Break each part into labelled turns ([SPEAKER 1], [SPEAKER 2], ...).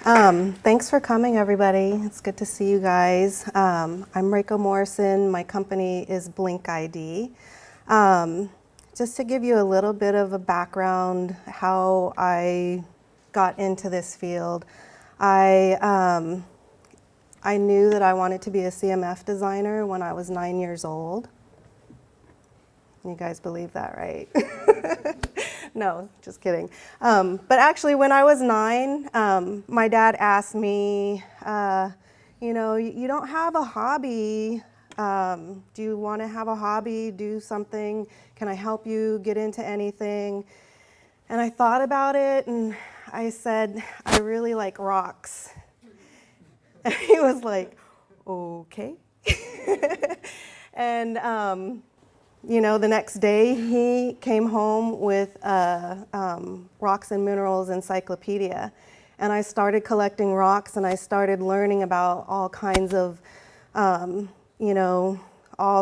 [SPEAKER 1] Thanks for coming, everybody. It's good to see you guys. I'm Reiko Morrison. My company is BLINK-iD. Just to give you a little bit of a background how I got into this field, I knew that I wanted to be a CMF designer when I was 9 years old. You guys believe that, right? No, just kidding. But actually, when I was 9, my dad asked me, you don't have a hobby. Do you want to have a hobby, do something? Can I help you get into anything? And I thought about it, and I said, I really like rocks. And he was like, okay. And the next day he came home with a Rocks and Minerals encyclopedia. And I started collecting rocks, and I started learning about all kinds of, all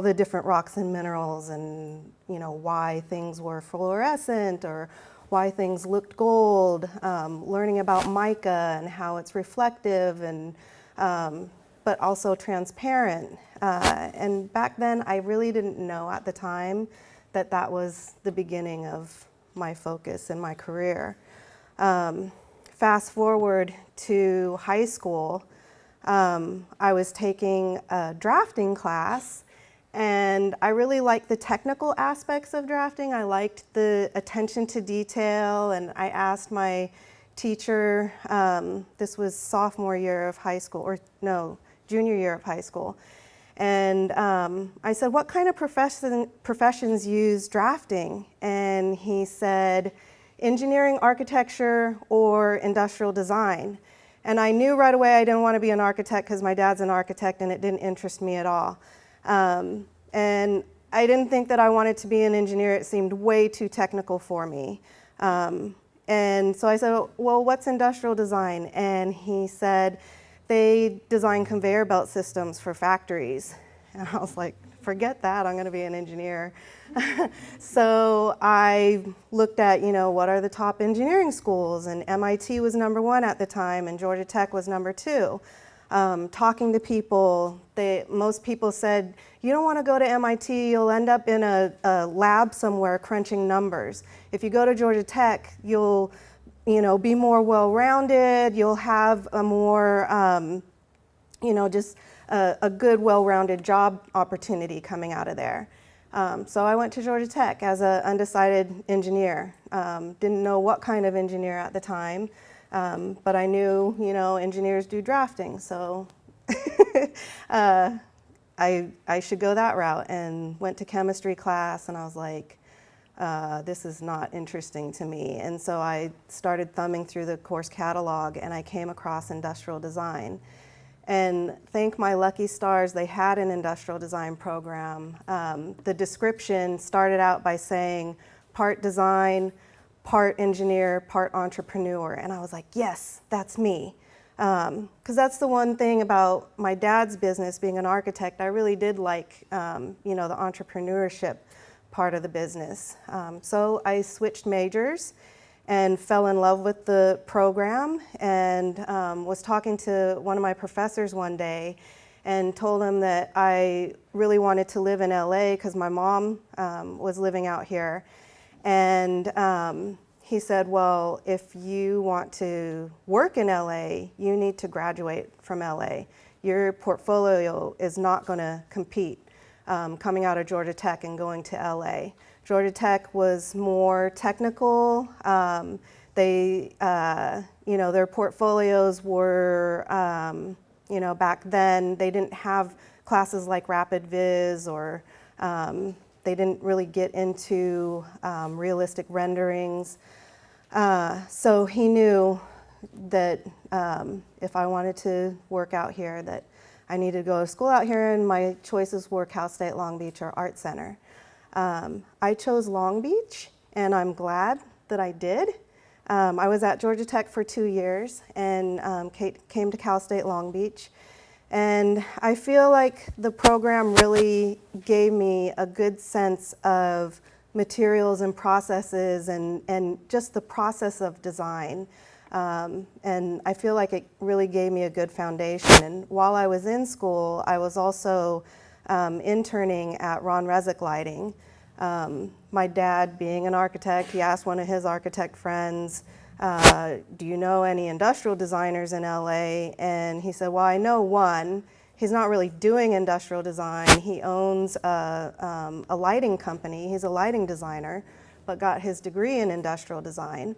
[SPEAKER 1] the different rocks and minerals, and, why things were fluorescent or why things looked gold, learning about mica and how it's reflective and but also transparent. And back then, I really didn't know at the time that that was the beginning of my focus in my career. Fast forward to high school, I was taking a drafting class, and I really liked the technical aspects of drafting. I liked the attention to detail, and I asked my teacher, this was sophomore year of high school, or no, junior year of high school. And I said, what kind of professions use drafting? And he said, engineering, architecture, or industrial design. And I knew right away I didn't want to be an architect because my dad's an architect and it didn't interest me at all. And I didn't think that I wanted to be an engineer. It seemed way too technical for me. And so I said, well, what's industrial design? And he said, they design conveyor belt systems for factories. And I was like, forget that, I'm going to be an engineer. So I looked at, what are the top engineering schools? And MIT was #1 at the time, and Georgia Tech was #2. Talking to people, most people said, you don't want to go to MIT, you'll end up in a lab somewhere crunching numbers. If you go to Georgia Tech, you'll be more well-rounded, you'll have a more, just a good, well-rounded job opportunity coming out of there. So I went to Georgia Tech as an undecided engineer. Didn't know what kind of engineer at the time, but I knew, engineers do drafting, so I should go that route, and went to chemistry class, and I was like, this is not interesting to me. And so I started thumbing through the course catalog, and I came across industrial design. And thank my lucky stars, they had an industrial design program. The description started out by saying part design, part engineer, part entrepreneur. And I was like, yes, that's me. Because that's the one thing about my dad's business, being an architect, I really did like, the entrepreneurship part of the business. So I switched majors and fell in love with the program, and was talking to one of my professors one day and told him that I really wanted to live in LA because my mom was living out here. And he said, well, if you want to work in LA, you need to graduate from LA. Your portfolio is not going to compete coming out of Georgia Tech and going to LA. Georgia Tech was more technical. Their portfolios were, back then, they didn't have classes like Rapid Viz, or they didn't really get into realistic renderings. So he knew that if I wanted to work out here, that I needed to go to school out here, and my choices were Cal State Long Beach or Art Center. I chose Long Beach, and I'm glad that I did. I was at Georgia Tech for 2 years and came to Cal State Long Beach. And I feel like the program really gave me a good sense of materials and processes and just the process of design. And I feel like it really gave me a good foundation. And while I was in school, I was also interning at Ron Resnick Lighting. My dad, being an architect, he asked one of his architect friends, do you know any industrial designers in LA? And he said, well, I know one. He's not really doing industrial design. He owns a lighting company. He's a lighting designer, but got his degree in industrial design.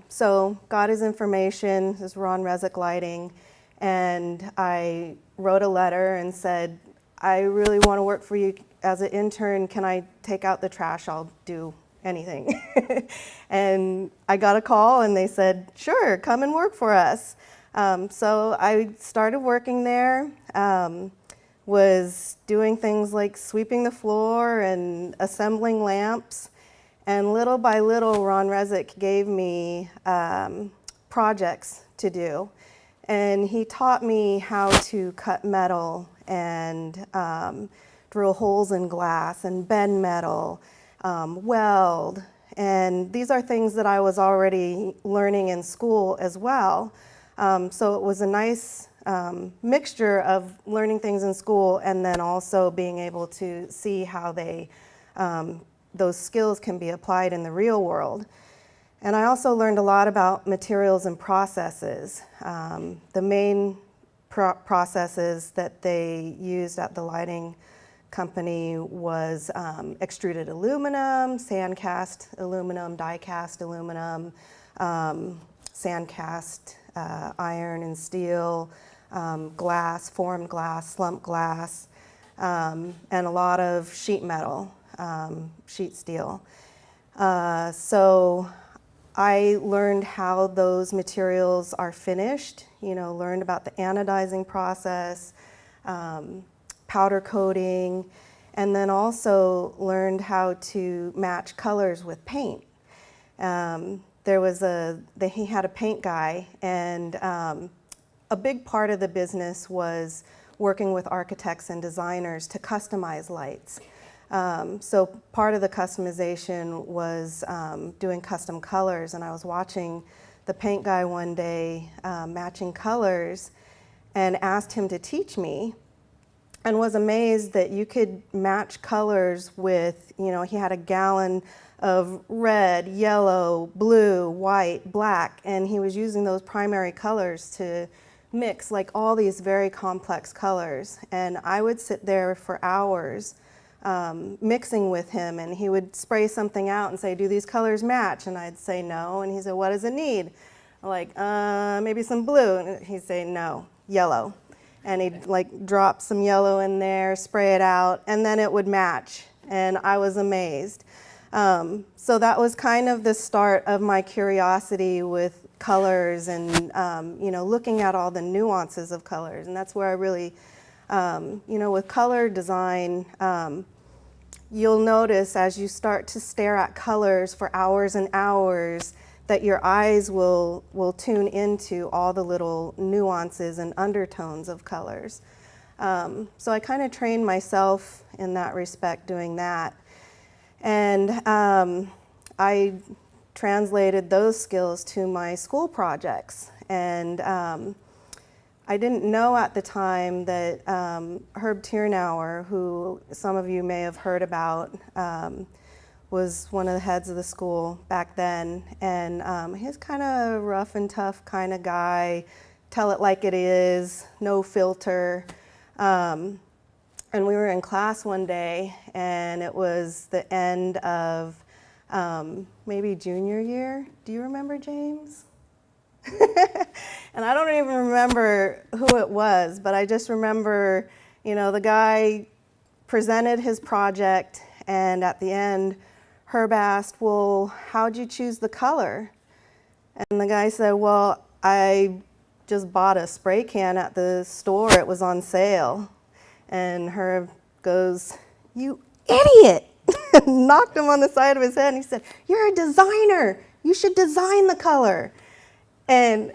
[SPEAKER 1] So got his information, this is Ron Resnick Lighting, and I wrote a letter and said, I really want to work for you as an intern. Can I take out the trash? I'll do anything. And I got a call and they said, sure, come and work for us. So I started working there, was doing things like sweeping the floor and assembling lamps. And little by little, Ron Resnick gave me projects to do. And he taught me how to cut metal and drill holes in glass and bend metal, weld. And these are things that I was already learning in school as well. So it was a nice mixture of learning things in school and then also being able to see how those skills can be applied in the real world. And I also learned a lot about materials and processes. The main processes that they used at the lighting company was extruded aluminum, sand cast aluminum, die cast aluminum, sand cast iron and steel, glass, formed glass, slump glass, and a lot of sheet metal, sheet steel. So I learned how those materials are finished, learned about the anodizing process, powder coating, and then also learned how to match colors with paint. He had a paint guy, and a big part of the business was working with architects and designers to customize lights. So part of the customization was doing custom colors, and I was watching the paint guy one day matching colors and asked him to teach me, and was amazed that you could match colors with, he had a gallon of red, yellow, blue, white, black, and he was using those primary colors to mix like all these very complex colors. And I would sit there for hours mixing with him, and he would spray something out and say, do these colors match? And I'd say no, and he said, what does it need? I'm like, maybe some blue. And he'd say, no, yellow. And he'd like drop some yellow in there, spray it out, and then it would match. And I was amazed. So that was kind of the start of my curiosity with colors and, looking at all the nuances of colors. And that's where I really, with color design, you'll notice as you start to stare at colors for hours and hours that your eyes will tune into all the little nuances and undertones of colors. So I kind of trained myself in that respect doing that. And I translated those skills to my school projects. And I didn't know at the time that Herb Tiernauer, who some of you may have heard about, was one of the heads of the school back then. And he's kind of a rough and tough kind of guy, tell it like it is, no filter. And we were in class one day, and it was the end of maybe junior year. Do you remember, James? And I don't even remember who it was, but I just remember, the guy presented his project, and at the end, Herb asked, well, how'd you choose the color? And the guy said, well, I just bought a spray can at the store. It was on sale. And Herb goes, you idiot! Knocked him on the side of his head, and he said, you're a designer. You should design the color. And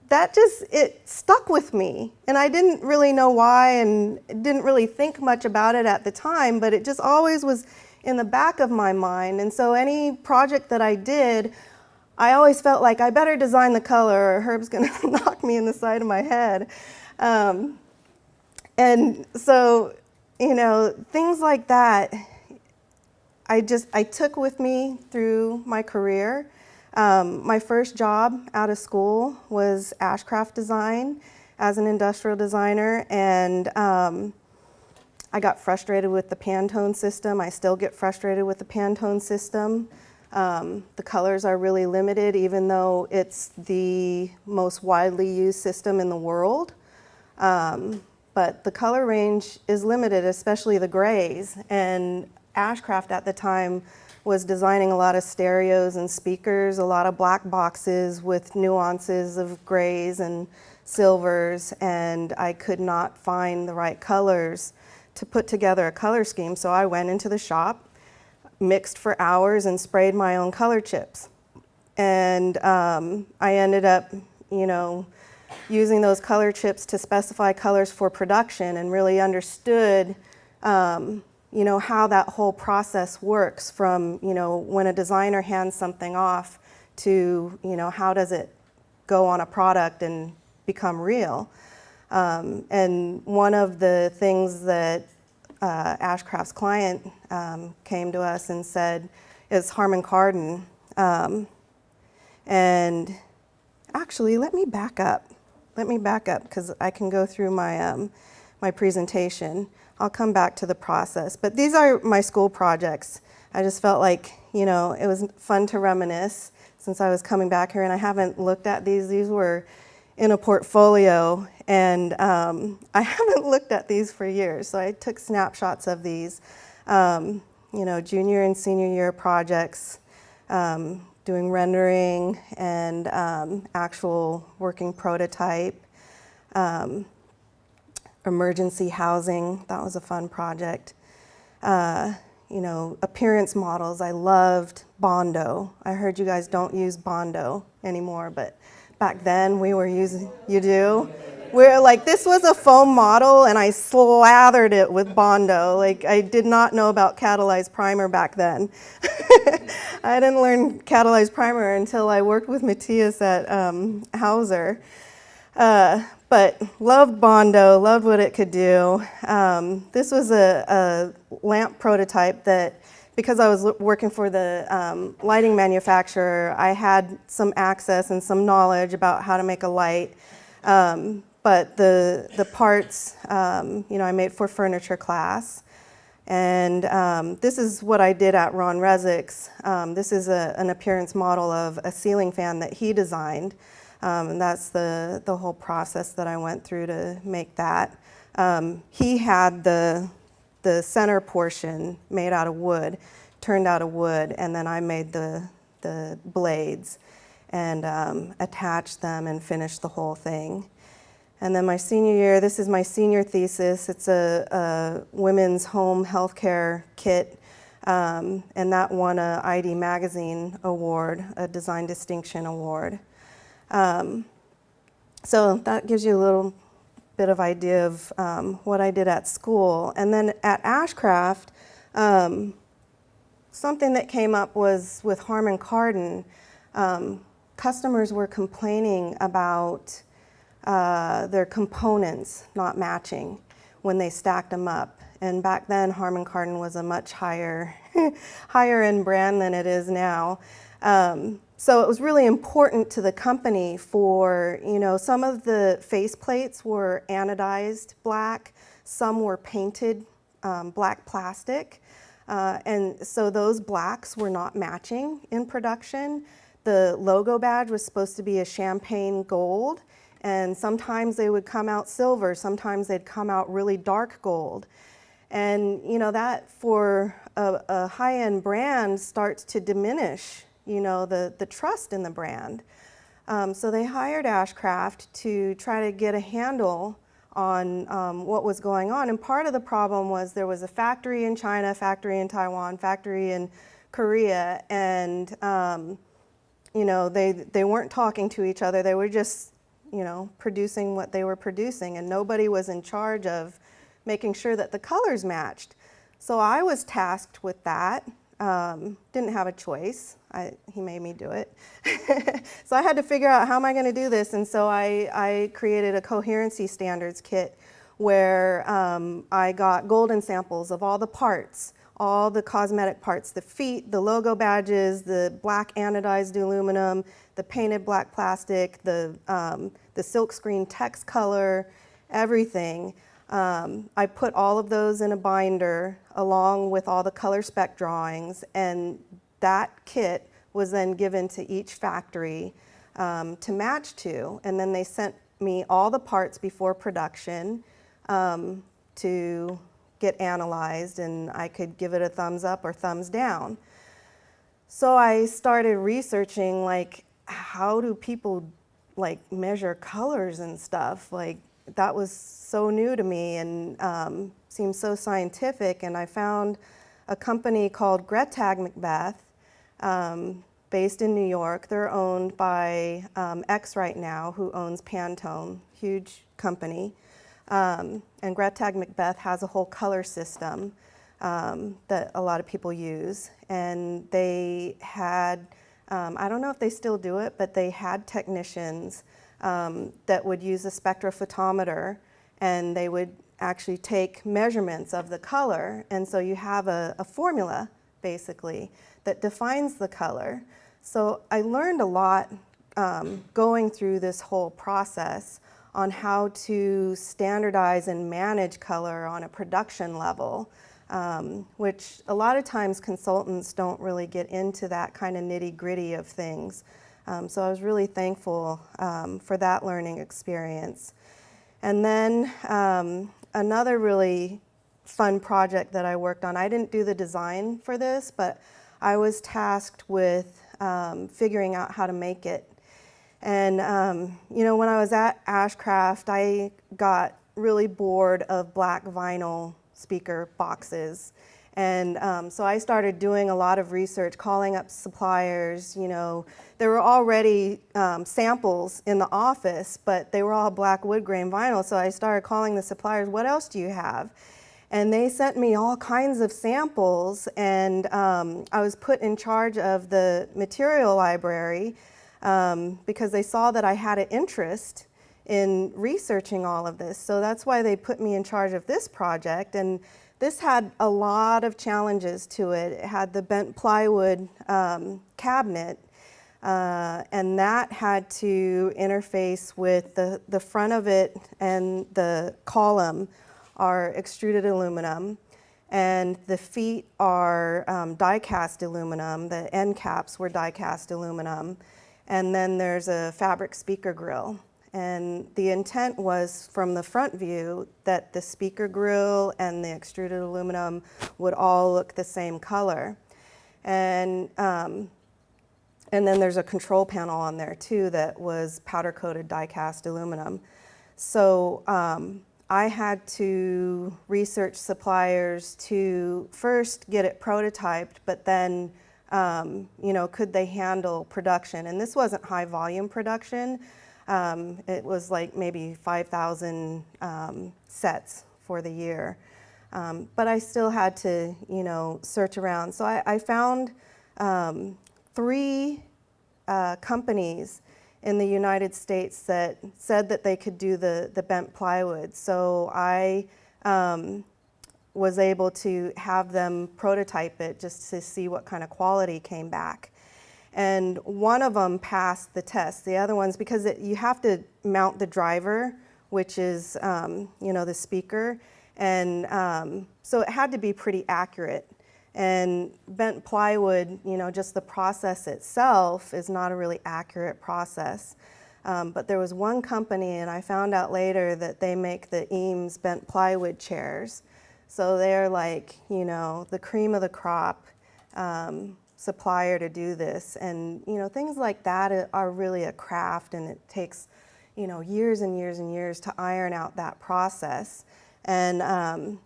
[SPEAKER 1] that it stuck with me. And I didn't really know why and didn't really think much about it at the time, but it just always was in the back of my mind. And so any project that I did, I always felt like I better design the color or Herb's gonna knock me in the side of my head. And so, you know, things like that, I took with me through my career. My first job out of school was ashcraft design as an industrial designer, and I got frustrated with the Pantone system. I still get frustrated with the Pantone system. The colors are really limited, even though it's the most widely used system in the world. But the color range is limited, especially the grays. And ashcraft at the time was designing a lot of stereos and speakers, a lot of black boxes with nuances of grays and silvers, and I could not find the right colors to put together a color scheme. So I went into the shop, mixed for hours, and sprayed my own color chips. And I ended up, you know, using those color chips to specify colors for production, and really understood, you know, how that whole process works from, you know, when a designer hands something off to, you know, how does it go on a product and become real. And one of the things that ashcraft's client came to us and said is Harman Kardon. And actually, let me back up because I can go through my, my presentation. I'll come back to the process. But these are my school projects. I just felt like, you know, it was fun to reminisce since I was coming back here, and I haven't looked at these. These were in a portfolio, and I haven't looked at these for years. So I took snapshots of these, you know, junior and senior year projects, doing rendering and actual working prototype. Emergency housing, that was a fun project. You know, appearance models, I loved Bondo. I heard you guys don't use Bondo anymore, but back then we were using, you do? We're like, this was a foam model and I slathered it with Bondo. Like, I did not know about catalyzed primer back then. I didn't learn catalyzed primer until I worked with Matthias at Hauser. But loved Bondo, loved what it could do. This was a lamp prototype that, because I was working for the lighting manufacturer, I had some access and some knowledge about how to make a light. But the parts, you know, I made for furniture class. And this is what I did at Ron Rezek's. This is an appearance model of a ceiling fan that he designed. And that's the whole process that I went through to make that. He had the center portion made out of wood, turned out of wood, and then I made the blades and attached them and finished the whole thing. And then my senior year, this is my senior thesis. It's a women's home healthcare kit, and that won a ID Magazine award, a design distinction award. So that gives you a little bit of idea of what I did at school. And then at ashcraft, something that came up was with Harman Kardon. Customers were complaining about their components not matching when they stacked them up. And back then, Harman Kardon was a much higher end brand than it is now. So it was really important to the company for, you know, some of the face plates were anodized black, some were painted black plastic, and so those blacks were not matching in production. The logo badge was supposed to be a champagne gold, and sometimes they would come out silver, sometimes they'd come out really dark gold. And, you know, that for a high-end brand starts to diminish, you know, the trust in the brand. So they hired ashcraft to try to get a handle on what was going on. And part of the problem was there was a factory in China, factory in Taiwan, factory in Korea, and you know, they weren't talking to each other. They were just, you know, producing what they were producing, and nobody was in charge of making sure that the colors matched. So I was tasked with that. didn't have a choice. He made me do it. So I had to figure out how am I going to do this, and so I created a coherency standards kit where I got golden samples of all the parts, all the cosmetic parts, the feet, the logo badges, the black anodized aluminum, the painted black plastic, the silkscreen text color, everything. I put all of those in a binder along with all the color spec drawings, and that kit was then given to each factory to match to, and then they sent me all the parts before production to get analyzed, and I could give it a thumbs up or thumbs down. So I started researching, like, how do people like measure colors and stuff? Like, that was so new to me and seemed so scientific, and I found a company called Greta Macbeth, based in New York. They're owned by X right now, who owns Pantone, huge company. And Greta Macbeth has a whole color system that a lot of people use. And they had, I don't know if they still do it, but they had technicians that would use a spectrophotometer, and they would actually take measurements of the color. And so you have a formula, basically, that defines the color. So I learned a lot going through this whole process on how to standardize and manage color on a production level, which a lot of times consultants don't really get into that kind of nitty-gritty of things. So I was really thankful for that learning experience. And then another really fun project that I worked on, I didn't do the design for this, but I was tasked with figuring out how to make it. And you know, when I was at Ashcraft, I got really bored of black vinyl speaker boxes. And so I started doing a lot of research, calling up suppliers. You know, there were already samples in the office, but they were all black wood grain vinyl. So I started calling the suppliers, what else do you have? And they sent me all kinds of samples, and I was put in charge of the material library because they saw that I had an interest in researching all of this. So that's why they put me in charge of this project. And this had a lot of challenges to it. It had the bent plywood cabinet, and that had to interface with the front of it, and the column are extruded aluminum, and the feet are die-cast aluminum. The end caps were die-cast aluminum, and then there's a fabric speaker grill. And the intent was, from the front view, that the speaker grill and the extruded aluminum would all look the same color. And then there's a control panel on there too that was powder-coated die-cast aluminum. So I had to research suppliers to first get it prototyped, but then you know, could they handle production? And this wasn't high volume production. It was like maybe 5,000 sets for the year. But I still had to, you know, search around. So I found 3 companies in the United States that said that they could do the bent plywood. So I was able to have them prototype it just to see what kind of quality came back. And one of them passed the test. The other ones, because you have to mount the driver, which is, you know, the speaker. And so it had to be pretty accurate. And bent plywood, you know, just the process itself is not a really accurate process. But there was one company, and I found out later that they make the Eames bent plywood chairs. So they're like, you know, the cream of the crop supplier to do this. And, you know, things like that are really a craft, and it takes, you know, years and years and years to iron out that process. And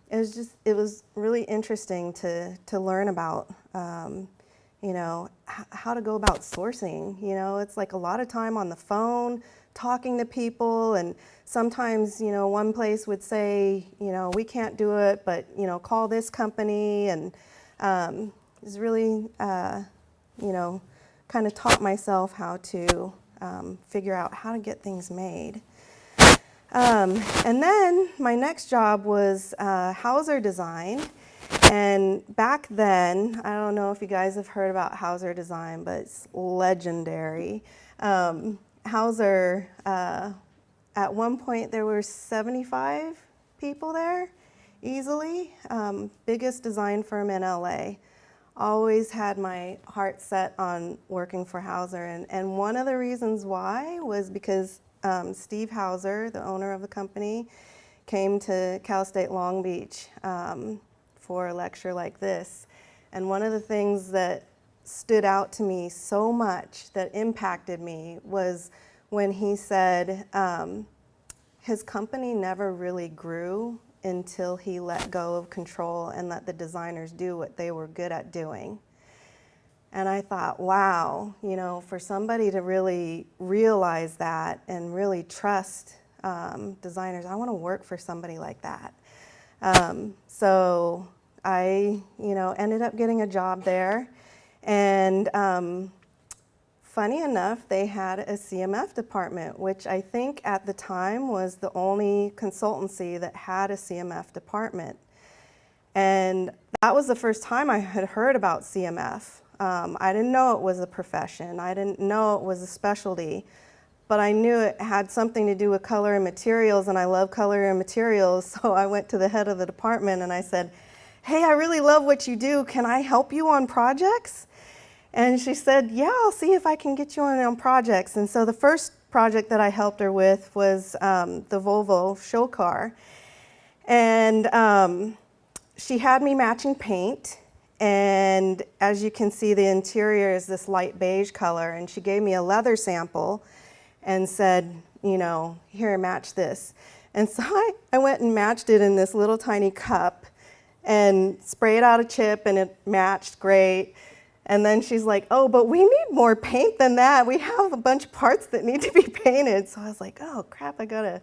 [SPEAKER 1] it was really interesting to learn about, you know, how to go about sourcing. You know, it's like a lot of time on the phone, talking to people, and sometimes, you know, one place would say, you know, we can't do it, but, you know, call this company. And is really, you know, kind of taught myself how to figure out how to get things made. And then my next job was Hauser Design. And back then, I don't know if you guys have heard about Hauser Design, but it's legendary. Hauser, at one point there were 75 people there, easily. Biggest design firm in LA. Always had my heart set on working for Hauser. And one of the reasons why was because Steve Hauser, the owner of the company, came to Cal State Long Beach for a lecture like this. And one of the things that stood out to me so much, that impacted me, was when he said his company never really grew until he let go of control and let the designers do what they were good at doing. And I thought, wow, you know, for somebody to really realize that and really trust designers, I want to work for somebody like that. So I, you know, ended up getting a job there. And funny enough, they had a CMF department, which I think at the time was the only consultancy that had a CMF department. And that was the first time I had heard about CMF. I didn't know it was a profession. I didn't know it was a specialty, but I knew it had something to do with color and materials, and I love color and materials. So I went to the head of the department and I said, hey, I really love what you do. Can I help you on projects? And she said, yeah, I'll see if I can get you on projects. And so the first project that I helped her with was the Volvo show car. And she had me matching paint. And as you can see, the interior is this light beige color. And she gave me a leather sample and said, you know, here, match this. And so I went and matched it in this little tiny cup and sprayed out a chip, and it matched great. And then she's like, oh, but we need more paint than that. We have a bunch of parts that need to be painted. So I was like, oh, crap, I gotta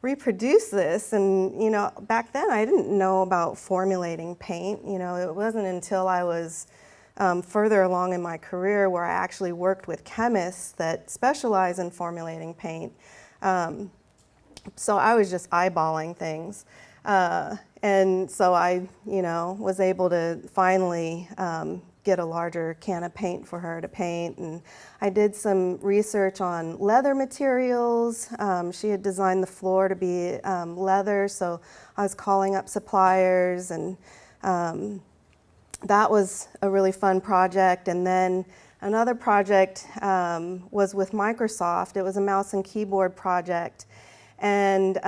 [SPEAKER 1] reproduce this. And, you know, back then I didn't know about formulating paint. You know, it wasn't until I was further along in my career where I actually worked with chemists that specialize in formulating paint. So I was just eyeballing things. And so I, you know, was able to finally get a larger can of paint for her to paint. And I did some research on leather materials. She had designed the floor to be leather, so I was calling up suppliers, and that was a really fun project. And then another project was with Microsoft. It was a mouse and keyboard project. And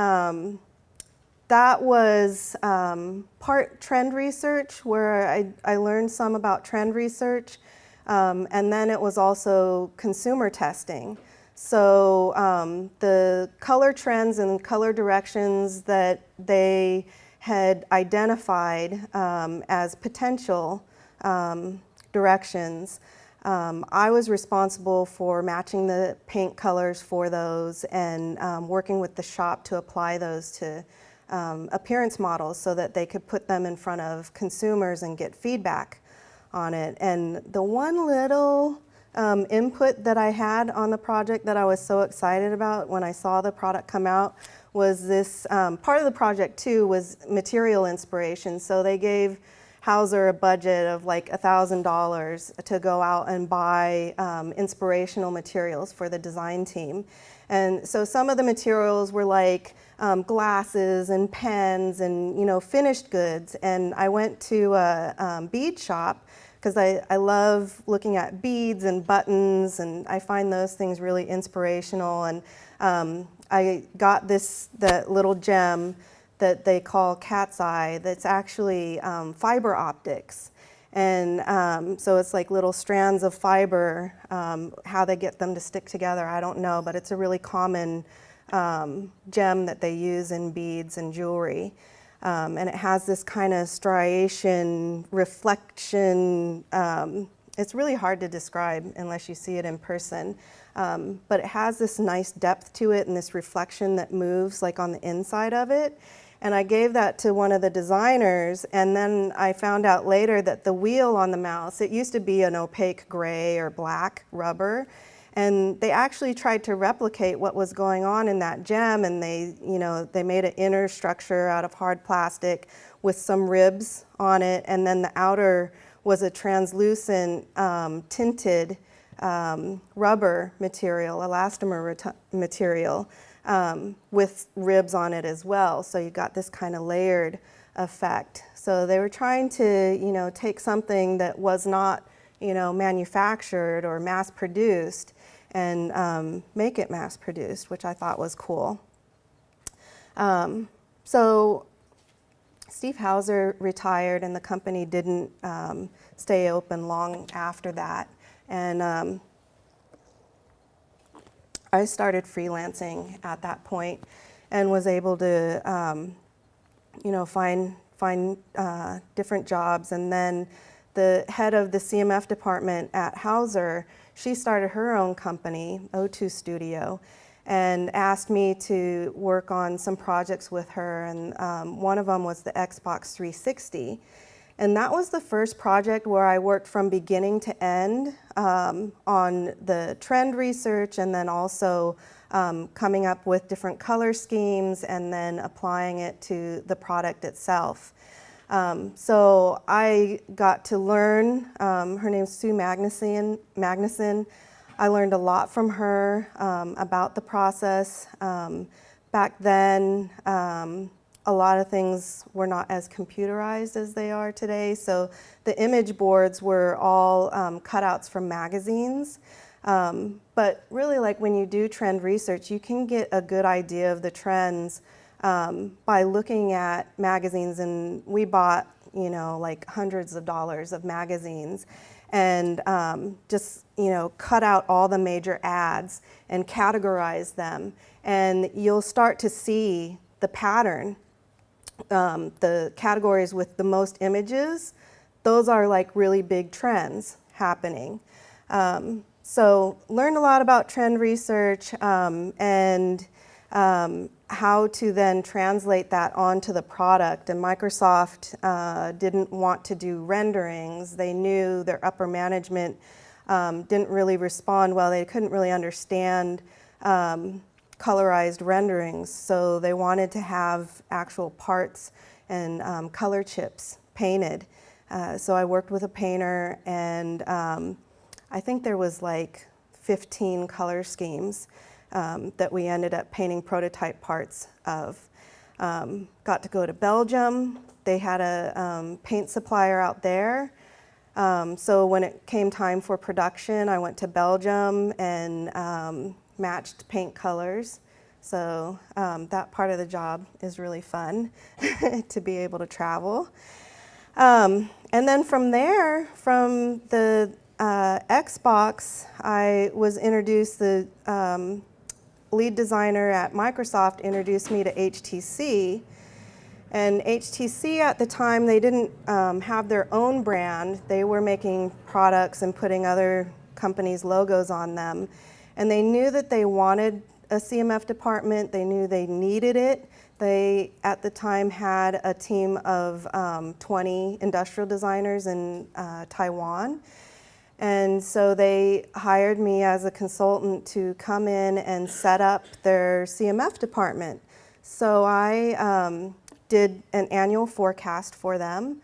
[SPEAKER 1] that was part trend research, where I learned some about trend research, and then it was also consumer testing. So the color trends and color directions that they had identified as potential directions, I was responsible for matching the paint colors for those and working with the shop to apply those to appearance models so that they could put them in front of consumers and get feedback on it. And the one little input that I had on the project that I was so excited about when I saw the product come out was this, part of the project too was material inspiration. So they gave Hauser a budget of like $1,000 to go out and buy inspirational materials for the design team. And so some of the materials were like glasses and pens and, you know, finished goods. And I went to a bead shop because I love looking at beads and buttons, and I find those things really inspirational. And I got that little gem that they call cat's eye that's actually fiber optics. And so it's like little strands of fiber. How they get them to stick together, I don't know, but it's a really common gem that they use in beads and jewelry. And it has this kind of striation, reflection. It's really hard to describe unless you see it in person. But it has this nice depth to it and this reflection that moves like on the inside of it. And I gave that to one of the designers, and then I found out later that the wheel on the mouse, it used to be an opaque gray or black rubber, and they actually tried to replicate what was going on in that gem, and they made an inner structure out of hard plastic with some ribs on it, and then the outer was a translucent tinted rubber material, elastomer material, with ribs on it as well. So you got this kind of layered effect. So they were trying to, take something that was not, manufactured or mass produced and make it mass produced, which I thought was cool. So Steve Hauser retired, and the company didn't stay open long after that. And I started freelancing at that point and was able to, find different jobs. And then the head of the CMF department at Hauser, she started her own company, O2 Studio, and asked me to work on some projects with her. And one of them was the Xbox 360. And that was the first project where I worked from beginning to end on the trend research, and then also coming up with different color schemes and then applying it to the product itself. So I got to learn, her name's Sue Magnuson. I learned a lot from her about the process. Back then, a lot of things were not as computerized as they are today. So the image boards were all cutouts from magazines. But really, like when you do trend research, you can get a good idea of the trends by looking at magazines. And we bought, like hundreds of dollars of magazines, and just, cut out all the major ads and categorize them. And you'll start to see the pattern. The categories with the most images, those are like really big trends happening. So learned a lot about trend research and how to then translate that onto the product. And Microsoft didn't want to do renderings. They knew their upper management didn't really respond well. They couldn't really understand colorized renderings, so they wanted to have actual parts and color chips painted. So I worked with a painter, and I think there was like 15 color schemes that we ended up painting prototype parts of. Got to go to Belgium. They had a paint supplier out there. So when it came time for production, I went to Belgium and matched paint colors. So that part of the job is really fun to be able to travel. And then from there, from the Xbox, I was introduced, the lead designer at Microsoft introduced me to HTC. And HTC at the time, they didn't have their own brand. They were making products and putting other companies' logos on them. And they knew that they wanted a CMF department. They knew they needed it. They, at the time, had a team of 20 industrial designers in Taiwan. And so they hired me as a consultant to come in and set up their CMF department. So I did an annual forecast for them,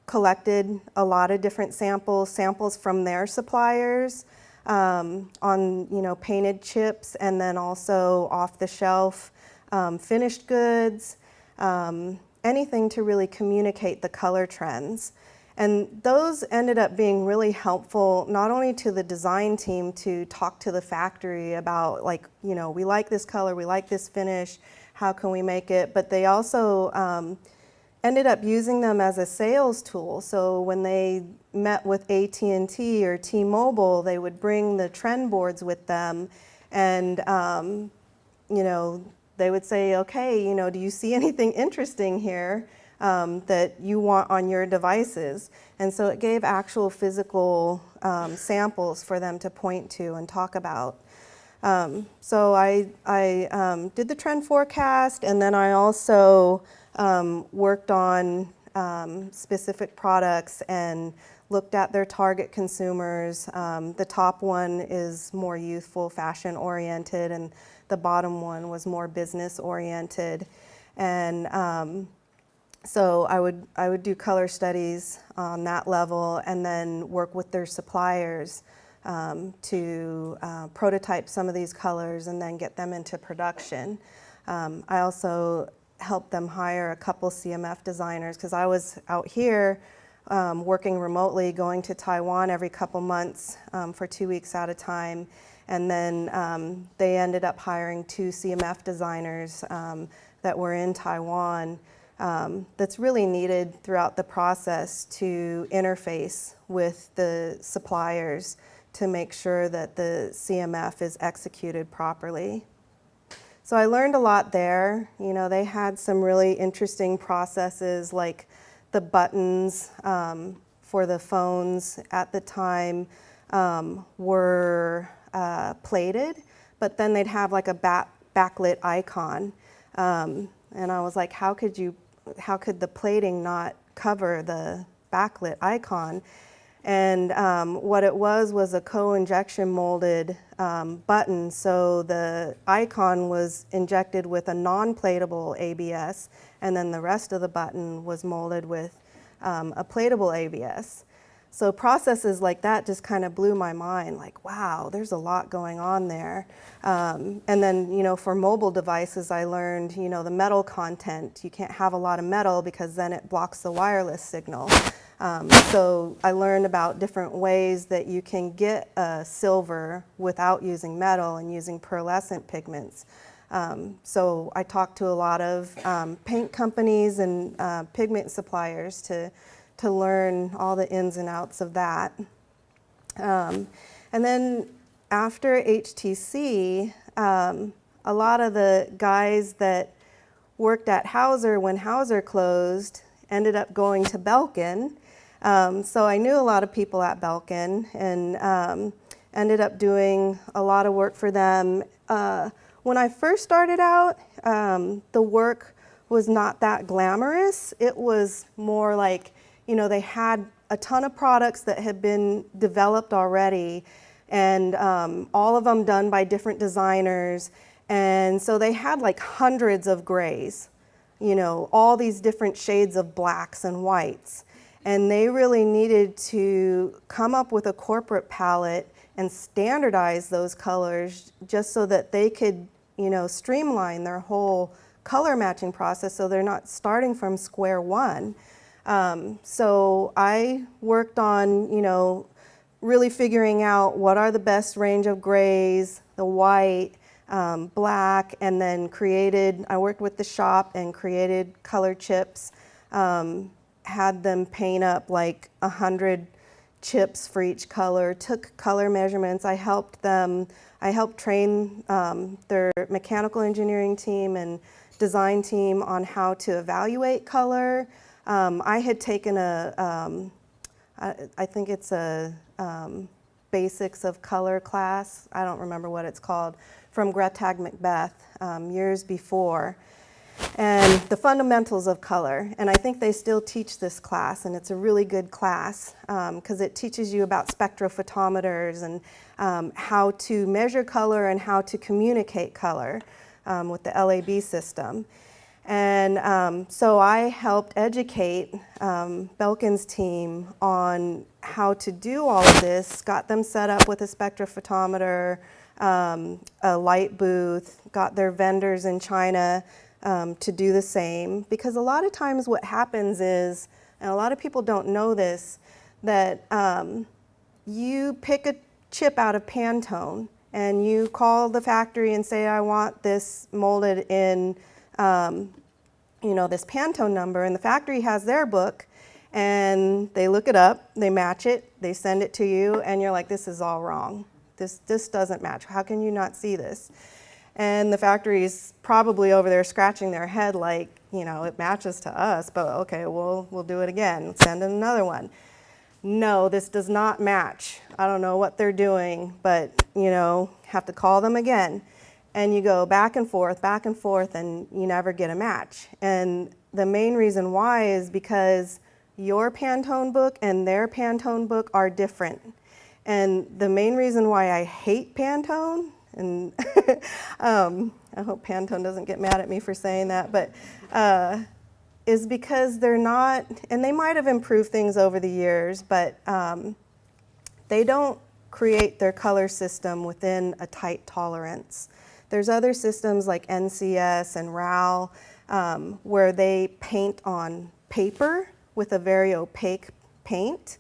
[SPEAKER 1] collected a lot of different samples from their suppliers, on painted chips, and then also off the shelf finished goods, anything to really communicate the color trends. And those ended up being really helpful, not only to the design team to talk to the factory about, like, we like this color, we like this finish, how can we make it, but they also ended up using them as a sales tool. So when they met with AT&T or T-Mobile, they would bring the trend boards with them, and they would say, okay, do you see anything interesting here that you want on your devices? And so it gave actual physical samples for them to point to and talk about. So I did the trend forecast, and then I also worked on specific products and looked at their target consumers. The top one is more youthful, fashion oriented, and the bottom one was more business oriented. And so I would do color studies on that level, and then work with their suppliers to prototype some of these colors and then get them into production. I also helped them hire a couple CMF designers, because I was out here working remotely, going to Taiwan every couple months for 2 weeks at a time. And then they ended up hiring 2 CMF designers that were in Taiwan. That's really needed throughout the process to interface with the suppliers to make sure that the CMF is executed properly. So I learned a lot there. You know, they had some really interesting processes, like the buttons for the phones at the time were plated, but then they'd have like a backlit icon. And I was like, how could the plating not cover the backlit icon? And what it was a co-injection molded button. So the icon was injected with a non-platable ABS, and then the rest of the button was molded with a platable ABS. So processes like that just kind of blew my mind, like, wow, there's a lot going on there. And then, you know, for mobile devices, I learned, you know, the metal content. You can't have a lot of metal because then it blocks the wireless signal. So I learned about different ways that you can get silver without using metal and using pearlescent pigments. So I talked to a lot of paint companies and pigment suppliers to learn all the ins and outs of that. And then after HTC, a lot of the guys that worked at Hauser when Hauser closed ended up going to Belkin. So I knew a lot of people at Belkin, and ended up doing a lot of work for them. When I first started out, the work was not that glamorous. It was more like, you know, they had a ton of products that had been developed already, and all of them done by different designers. And so they had like hundreds of grays, you know, all these different shades of blacks and whites. And they really needed to come up with a corporate palette and standardize those colors just so that they could, you know, streamline their whole color matching process so they're not starting from square one. So I worked on, you know, really figuring out what are the best range of grays, the white, black, and then I worked with the shop and created color chips, had them paint up like 100 chips for each color, took color measurements. I helped train their mechanical engineering team and design team on how to evaluate color. I had taken I think it's a basics of color class, I don't remember what it's called, from Gretag Macbeth years before, and the fundamentals of color. And I think they still teach this class, and it's a really good class because it teaches you about spectrophotometers and how to measure color and how to communicate color with the LAB system. And so I helped educate Belkin's team on how to do all of this, got them set up with a spectrophotometer, a light booth, got their vendors in China to do the same. Because a lot of times what happens is, and a lot of people don't know this, that you pick a chip out of Pantone and you call the factory and say, I want this molded in you know, this Pantone number, and the factory has their book, and they look it up, they match it, they send it to you, and you're like, this is all wrong. This doesn't match. How can you not see this? And the factory's probably over there scratching their head like, you know, it matches to us, but okay, we'll do it again, send in another one. no, this does not match. I don't know what they're doing, but have to call them again. And you go back and forth, and you never get a match. And the main reason why is because your Pantone book and their Pantone book are different. And the main reason why I hate Pantone, and I hope Pantone doesn't get mad at me for saying that, but is because they're not, and they might have improved things over the years, but they don't create their color system within a tight tolerance. There's other systems like NCS and RAL where they paint on paper with a very opaque paint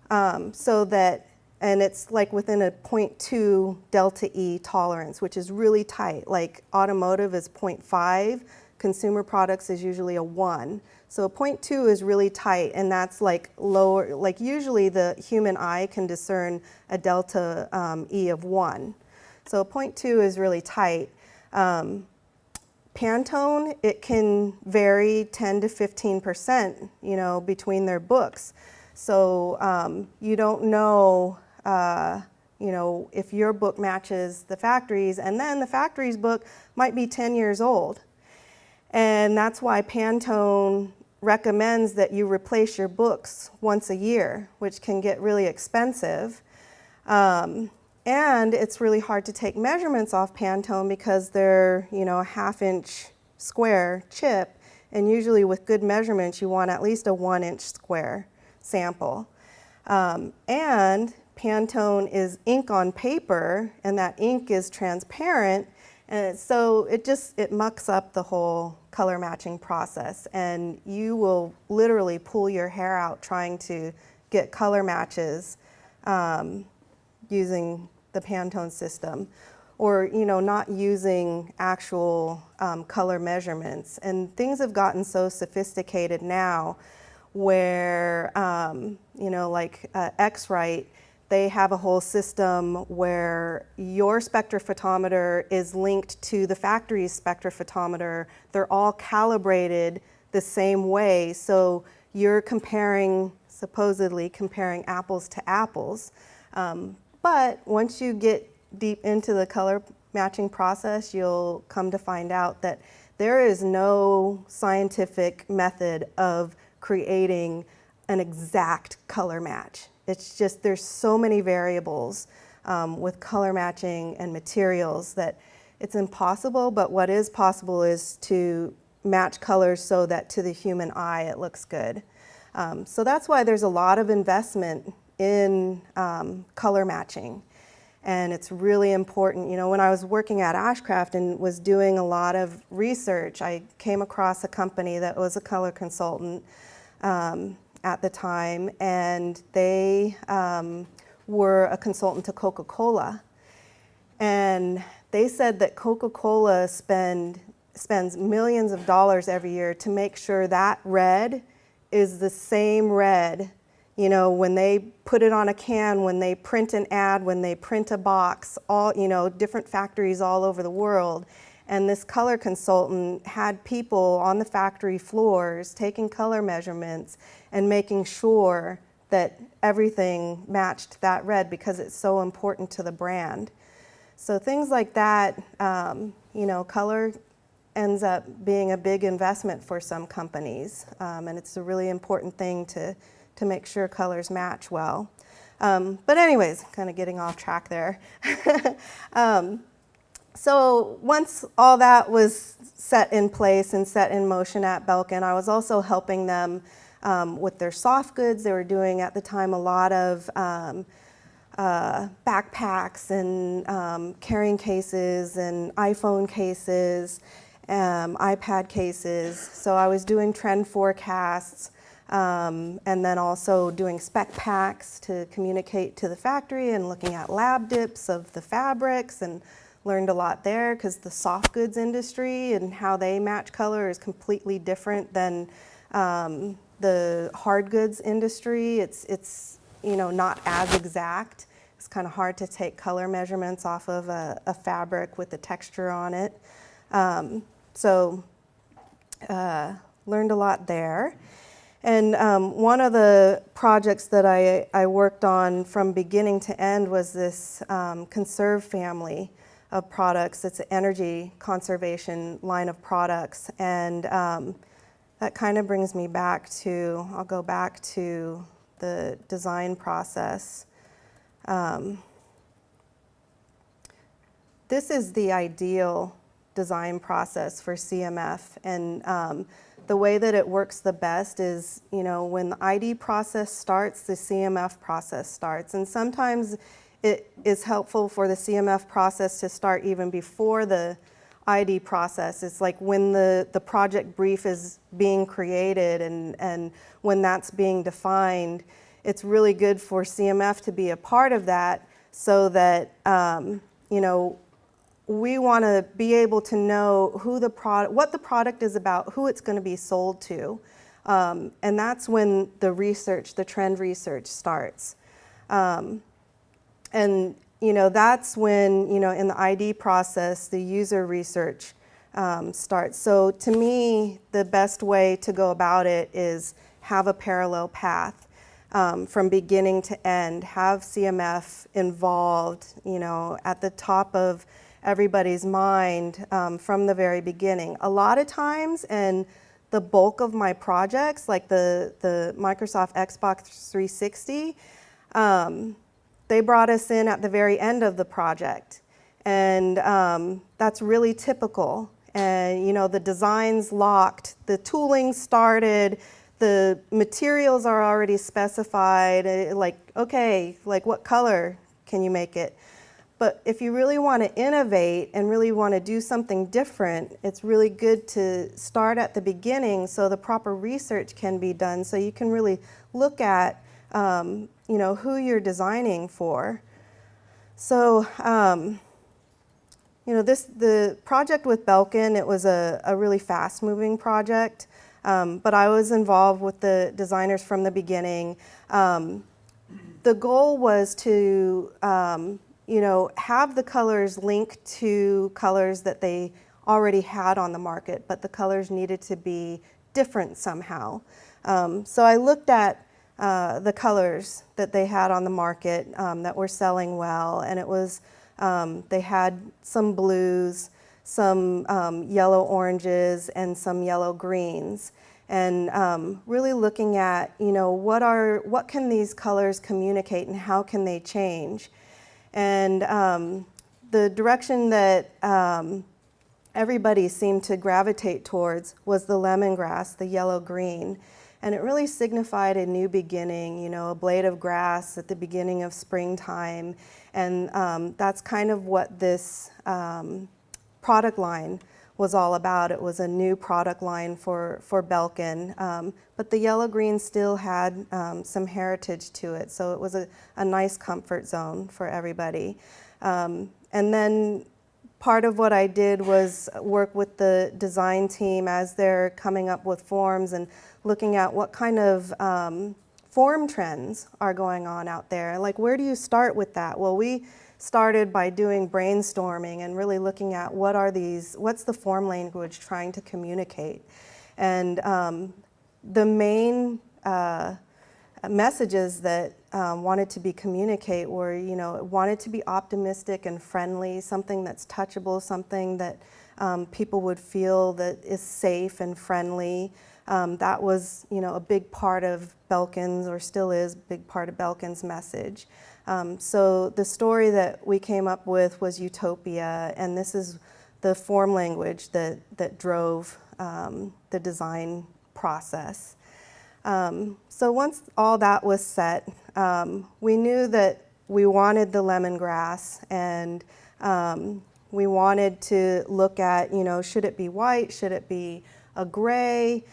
[SPEAKER 1] so that, and it's like within a 0.2 delta E tolerance, which is really tight. Like automotive is 0.5, consumer products is usually a 1. So 0.2 is really tight, and that's like lower, like usually the human eye can discern a delta E of 1. So 0.2 is really tight. Pantone, it can vary 10 to 15%, between their books. So you don't know, if your book matches the factory's, and then the factory's book might be 10 years old. And that's why Pantone recommends that you replace your books once a year, which can get really expensive. And it's really hard to take measurements off Pantone because they're, a half-inch square chip, and usually with good measurements, you want at least a 1-inch square sample. And Pantone is ink on paper, and that ink is transparent, and so it mucks up the whole color matching process, and you will literally pull your hair out trying to get color matches using the Pantone system, or not using actual color measurements. And things have gotten so sophisticated now where like X-Rite, they have a whole system where your spectrophotometer is linked to the factory's spectrophotometer. They're all calibrated the same way, so you're supposedly comparing apples to apples. But once you get deep into the color matching process, you'll come to find out that there is no scientific method of creating an exact color match. It's just there's so many variables with color matching and materials that it's impossible, but what is possible is to match colors so that to the human eye it looks good. So that's why there's a lot of investment in color matching. And it's really important. When I was working at Ashcraft and was doing a lot of research, I came across a company that was a color consultant at the time, and they were a consultant to Coca-Cola. And they said that Coca-Cola spends millions of dollars every year to make sure that red is the same red, when they put it on a can, when they print an ad, when they print a box, all, different factories all over the world. And this color consultant had people on the factory floors taking color measurements and making sure that everything matched that red because it's so important to the brand. So things like that, color ends up being a big investment for some companies, and it's a really important thing to make sure colors match well. But anyways, kind of getting off track there. So once all that was set in place and set in motion at Belkin, I was also helping them with their soft goods. They were doing at the time a lot of backpacks and carrying cases and iPhone cases, iPad cases. So I was doing trend forecasts and then also doing spec packs to communicate to the factory and looking at lab dips of the fabrics, and learned a lot there because the soft goods industry and how they match color is completely different than the hard goods industry. It's not as exact. It's kind of hard to take color measurements off of a fabric with the texture on it. Learned a lot there. And one of the projects that I worked on from beginning to end was this conserve family of products. It's an energy conservation line of products. And that kind of brings me back to, I'll go back to the design process. This is the ideal design process for CMF. And the way that it works the best is, you know, when the ID process starts, the CMF process starts. And sometimes it is helpful for the CMF process to start even before the ID process. It's like when the project brief is being created and when that's being defined, it's really good for CMF to be a part of that so that, you know, we want to be able to know who the what the product is about, who it's going to be sold to. And that's when the research, the trend research starts. And, you know, that's when, you know, in the ID process, the user research starts. So to me, the best way to go about it is have a parallel path from beginning to end, have CMF involved, you know, at the top of everybody's mind from the very beginning. A lot of times, and the bulk of my projects, like the Microsoft Xbox 360, they brought us in at the very end of the project. And that's really typical. And, you know, the design's locked, the tooling started, the materials are already specified, like, okay, like what color can you make it? But if you really want to innovate and really want to do something different, it's really good to start at the beginning so the proper research can be done so you can really look at you know, who you're designing for. So, you know, the project with Belkin, it was a really fast-moving project, but I was involved with the designers from the beginning. The goal was to you know, have the colors linked to colors that they already had on the market, but the colors needed to be different somehow. So I looked at the colors that they had on the market that were selling well, and it was, they had some blues, some yellow oranges, and some yellow greens. And really looking at, you know, what can these colors communicate and how can they change? And the direction that everybody seemed to gravitate towards was the lemongrass, the yellow-green. And it really signified a new beginning, you know, a blade of grass at the beginning of springtime. And that's kind of what this product line was all about. It was a new product line for Belkin. But the yellow-green still had some heritage to it, so it was a nice comfort zone for everybody. And then part of what I did was work with the design team as they're coming up with forms and looking at what kind of form trends are going on out there. Like, where do you start with that? Well, we started by doing brainstorming and really looking at what's the form language trying to communicate. And the main messages that wanted to be communicate were, you know, it wanted to be optimistic and friendly, something that's touchable, something that people would feel that is safe and friendly. That was, you know, a big part of Belkin's, or still is, a big part of Belkin's message. So the story that we came up with was utopia, and this is the form language that drove the design process. So once all that was set, we knew that we wanted the lemongrass, and we wanted to look at, you know, should it be white, should it be a gray?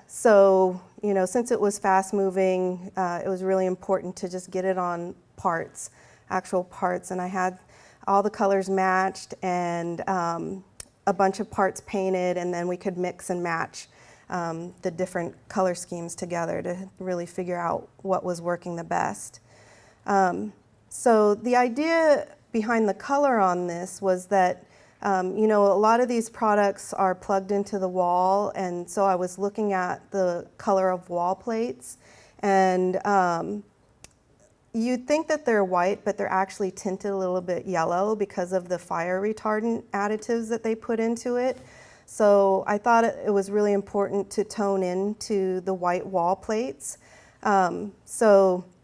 [SPEAKER 1] So, you know, since it was fast moving, it was really important to just get it on parts, actual parts, and I had all the colors matched and a bunch of parts painted, and then we could mix and match the different color schemes together to really figure out what was working the best. So the idea behind the color on this was that You know, a lot of these products are plugged into the wall, and so I was looking at the color of wall plates, and you'd think that they're white, but they're actually tinted a little bit yellow because of the fire retardant additives that they put into it. So I thought it was really important to tone into the white wall plates.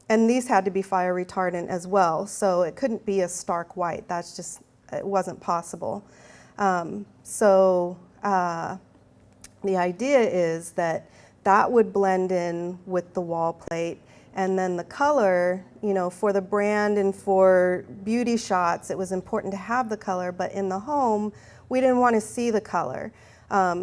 [SPEAKER 1] And these had to be fire retardant as well, so it couldn't be a stark white. That's just, it wasn't possible. The idea is that that would blend in with the wall plate, and then the color, you know, for the brand and for beauty shots, it was important to have the color, but in the home, we didn't want to see the color.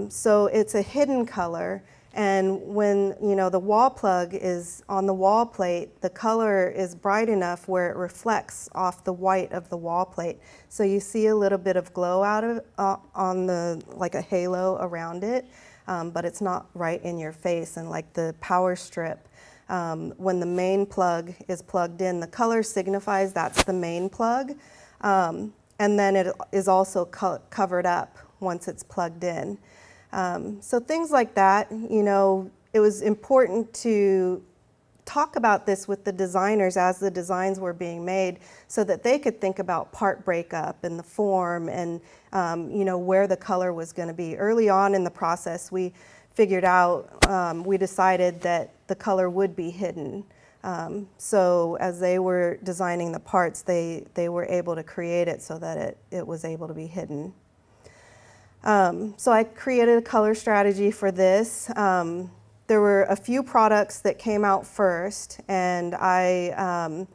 [SPEAKER 1] So it's a hidden color, and when, you know, the wall plug is on the wall plate, the color is bright enough where it reflects off the white of the wall plate. So you see a little bit of glow out of on the, like a halo around it, but it's not right in your face. And like the power strip, when the main plug is plugged in, the color signifies that's the main plug, and then it is also covered up once it's plugged in. So things like that, you know, it was important to talk about this with the designers as the designs were being made so that they could think about part breakup and the form and, you know, where the color was going to be. Early on in the process, we figured out, we decided that the color would be hidden. So as they were designing the parts, they were able to create it so that it was able to be hidden. So I created a color strategy for this. There were a few products that came out first, and I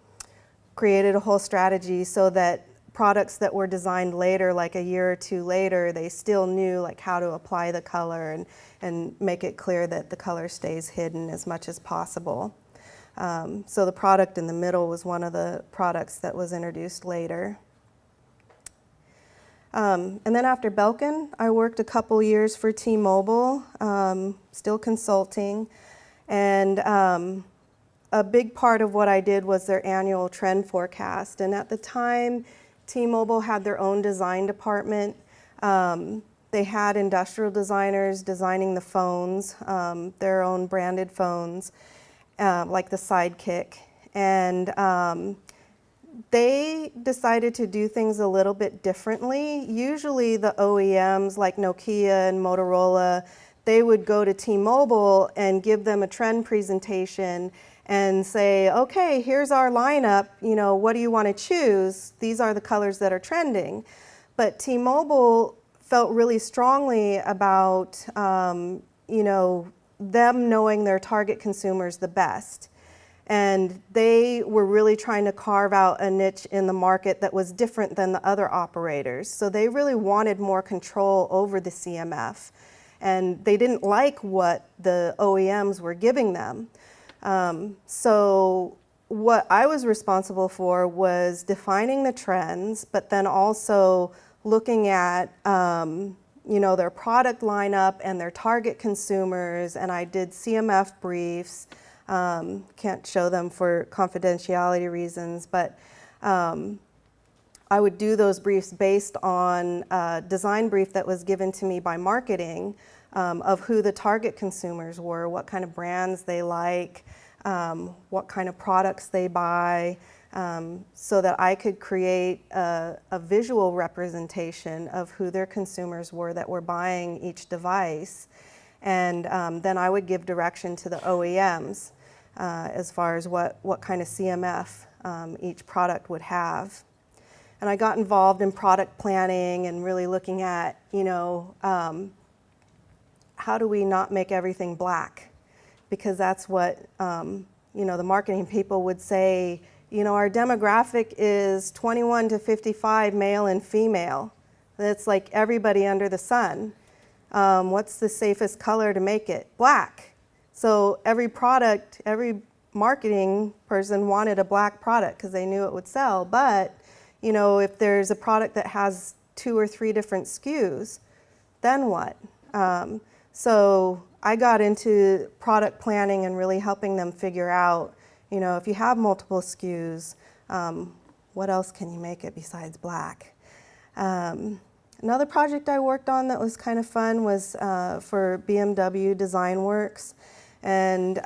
[SPEAKER 1] created a whole strategy so that products that were designed later, like a year or two later, they still knew like how to apply the color and make it clear that the color stays hidden as much as possible. So the product in the middle was one of the products that was introduced later. And then after Belkin, I worked a couple years for T-Mobile, still consulting. And a big part of what I did was their annual trend forecast. And at the time, T-Mobile had their own design department. They had industrial designers designing the phones, their own branded phones, like the Sidekick. And they decided to do things a little bit differently. Usually the OEMs like Nokia and Motorola, they would go to T-Mobile and give them a trend presentation and say, okay, here's our lineup, you know, what do you want to choose? These are the colors that are trending. But T-Mobile felt really strongly about, you know, them knowing their target consumers the best. And they were really trying to carve out a niche in the market that was different than the other operators. So they really wanted more control over the CMF. And they didn't like what the OEMs were giving them. So what I was responsible for was defining the trends, but then also looking at you know, their product lineup and their target consumers. And I did CMF briefs. Can't show them for confidentiality reasons, but I would do those briefs based on a design brief that was given to me by marketing of who the target consumers were, what kind of brands they like, what kind of products they buy, so that I could create a visual representation of who their consumers were that were buying each device. And then I would give direction to the OEMs as far as what kind of CMF each product would have. And I got involved in product planning and really looking at, you know, how do we not make everything black? Because that's what, you know, the marketing people would say, you know, our demographic is 21 to 55, male and female. That's like everybody under the sun. What's the safest color to make it? Black. So every product, every marketing person wanted a black product because they knew it would sell. But, you know, if there's a product that has 2 or 3 different SKUs, then what? So I got into product planning and really helping them figure out, you know, if you have multiple SKUs, what else can you make it besides black? Another project I worked on that was kind of fun was for BMW Design Works, and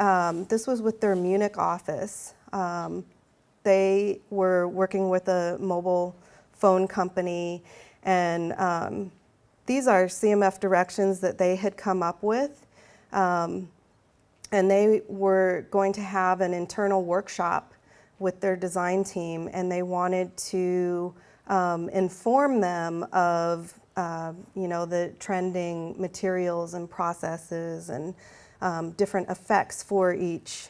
[SPEAKER 1] this was with their Munich office. They were working with a mobile phone company, and these are CMF directions that they had come up with, and they were going to have an internal workshop with their design team, and they wanted to inform them of the trending materials and processes and different effects for each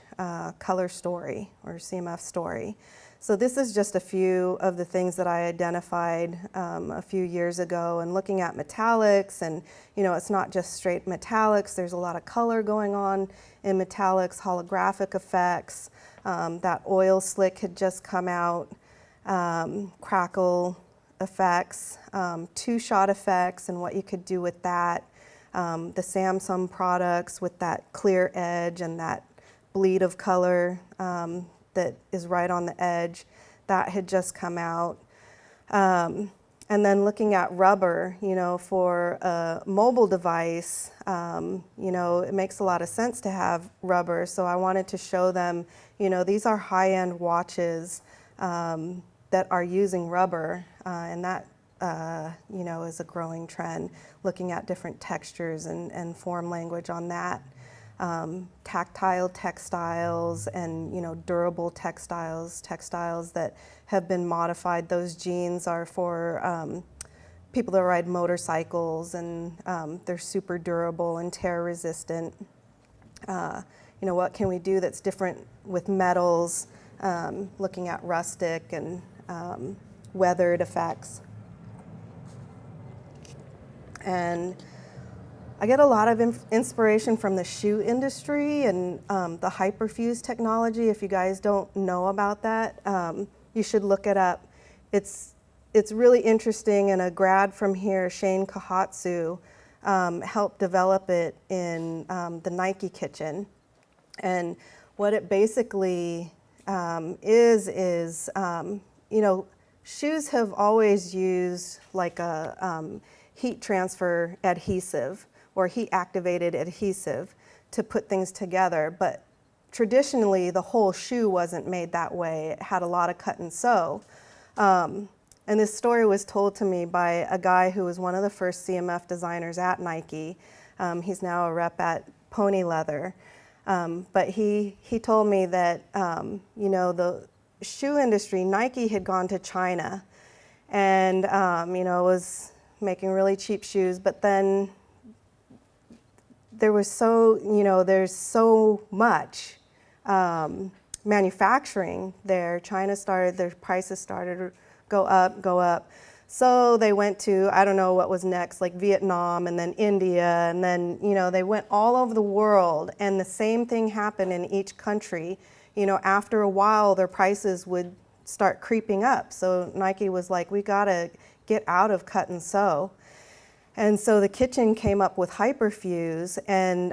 [SPEAKER 1] color story or CMF story. So this is just a few of the things that I identified a few years ago, and looking at metallics, and it's not just straight metallics, there's a lot of color going on in metallics, holographic effects, that oil slick had just come out, crackle effects, two-shot effects and what you could do with that, the Samsung products with that clear edge and that bleed of color that is right on the edge, that had just come out. And then looking at rubber, for a mobile device, it makes a lot of sense to have rubber. So I wanted to show them, these are high-end watches that are using rubber, and that, is a growing trend, looking at different textures and form language on that. Tactile textiles and durable textiles that have been modified. Those jeans are for people that ride motorcycles, and they're super durable and tear resistant. What can we do that's different with metals? Looking at rustic and weathered effects. And I get a lot of inspiration from the shoe industry and the hyperfuse technology. If you guys don't know about that, you should look it up. It's really interesting, and a grad from here, Shane Kahatsu, helped develop it in the Nike kitchen. And what it basically is shoes have always used like a heat transfer adhesive or heat activated adhesive to put things together, but traditionally the whole shoe wasn't made that way. It had a lot of cut and sew. And this story was told to me by a guy who was one of the first CMF designers at Nike. He's now a rep at Pony Leather. But he told me that, the shoe industry, Nike had gone to China and, was making really cheap shoes, but then there was there's so much manufacturing there. China their prices started to go up. So they went to, I don't know what was next, like Vietnam and then India, and then, they went all over the world, and the same thing happened in each country. After a while, their prices would start creeping up. So Nike was like, we gotta get out of cut and sew. And so the kitchen came up with hyperfuse, and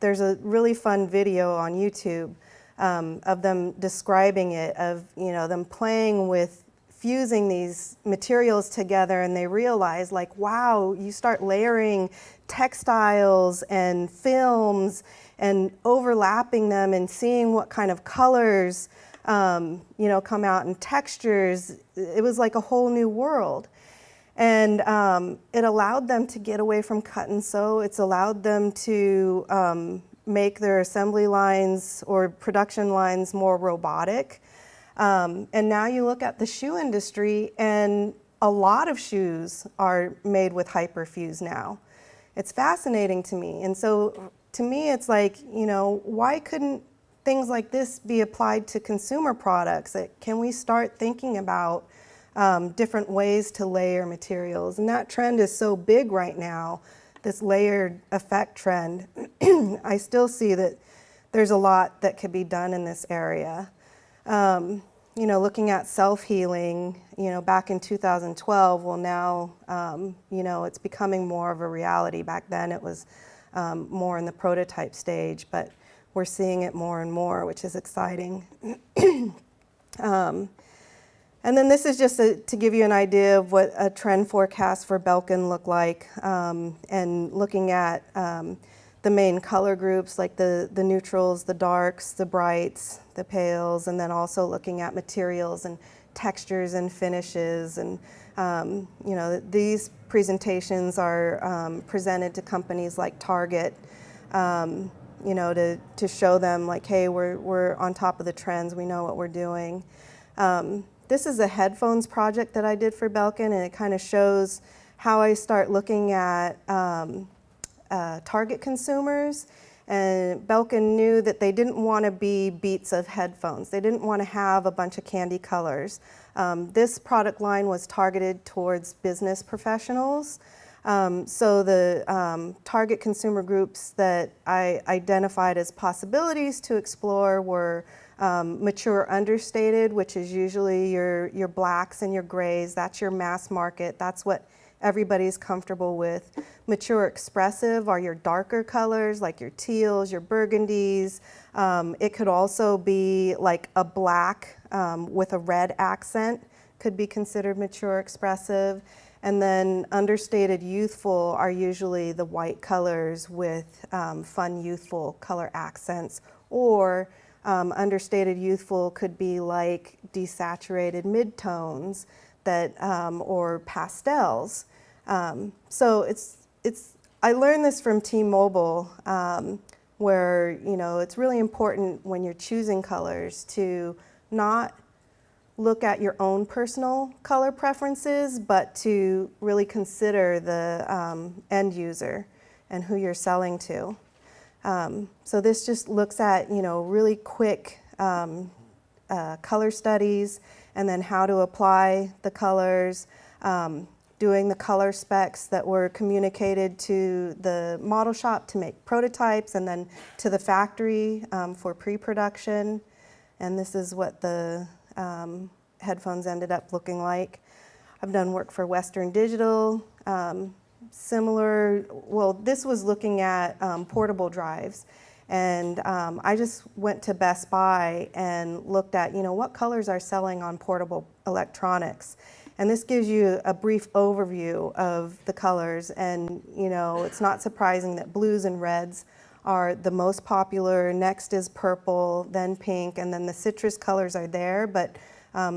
[SPEAKER 1] there's a really fun video on YouTube of them describing it, of them playing with fusing these materials together, and they realize, like, wow, you start layering textiles and films and overlapping them and seeing what kind of colors come out, and textures. It was like a whole new world. And it allowed them to get away from cut and sew. It's allowed them to make their assembly lines or production lines more robotic. And now you look at the shoe industry, and a lot of shoes are made with hyperfuse now. It's fascinating to me. And so to me, it's like, why couldn't things like this be applied to consumer products? Can we start thinking about different ways to layer materials? And that trend is so big right now, this layered effect trend. I still see that there's a lot that could be done in this area. Looking at self-healing, back in 2012, well now, it's becoming more of a reality. Back then it was more in the prototype stage, but we're seeing it more and more, which is exciting. And then this is just to give you an idea of what a trend forecast for Belkin looked like, and looking at the main color groups like the neutrals, the darks, the brights, the pales, and then also looking at materials and textures and finishes. And you know, these presentations are presented to companies like Target, you know, to show them like, hey, we're on top of the trends, we know what we're doing. This is a headphones project that I did for Belkin, and it kind of shows how I start looking at target consumers. And Belkin knew that they didn't want to be beats of headphones. They didn't want to have a bunch of candy colors. This product line was targeted towards business professionals. So the target consumer groups that I identified as possibilities to explore were mature understated, which is usually your blacks and your grays. That's your mass market. That's what everybody's comfortable with. Mature expressive are your darker colors, like your teals, your burgundies. It could also be like a black with a red accent, could be considered mature expressive. And then understated youthful are usually the white colors with fun youthful color accents, or understated youthful could be like desaturated midtones that, or pastels. So I learned this from T-Mobile, where, you know, it's really important when you're choosing colors to not look at your own personal color preferences, but to really consider the end user and who you're selling to. So this just looks at, you know, really quick color studies, and then how to apply the colors, doing the color specs that were communicated to the model shop to make prototypes, and then to the factory for pre-production. And this is what the headphones ended up looking like. I've done work for Western Digital, similar, well, this was looking at portable drives. And I just went to Best Buy and looked at, you know, what colors are selling on portable electronics. And this gives you a brief overview of the colors. And, you know, it's not surprising that blues and reds are the most popular. Next is purple, then pink, and then the citrus colors are there, but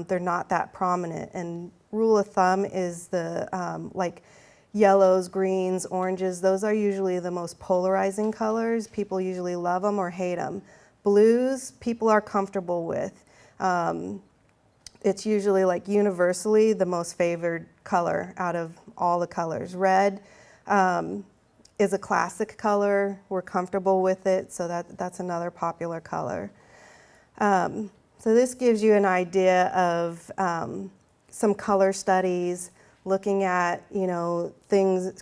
[SPEAKER 1] they're not that prominent. And rule of thumb is the like yellows, greens, oranges, those are usually the most polarizing colors. People usually love them or hate them. Blues, people are comfortable with. It's usually like universally the most favored color out of all the colors. Red is a classic color. We're comfortable with it, so that's another popular color. So this gives you an idea of some color studies, looking at, you know,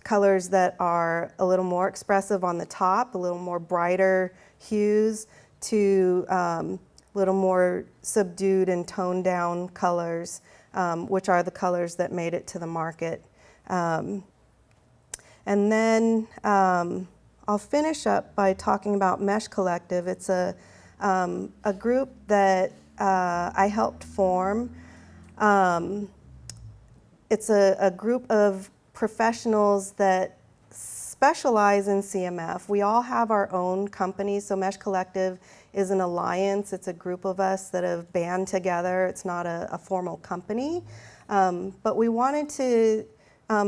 [SPEAKER 1] colors that are a little more expressive on the top, a little more brighter hues, to a little more subdued and toned down colors, which are the colors that made it to the market. And then I'll finish up by talking about Mesh Collective. It's a group that I helped form. It's a group of professionals that specialize in CMF. We all have our own companies, so Mesh Collective is an alliance. It's a group of us that have band together. It's not a formal company. But we wanted to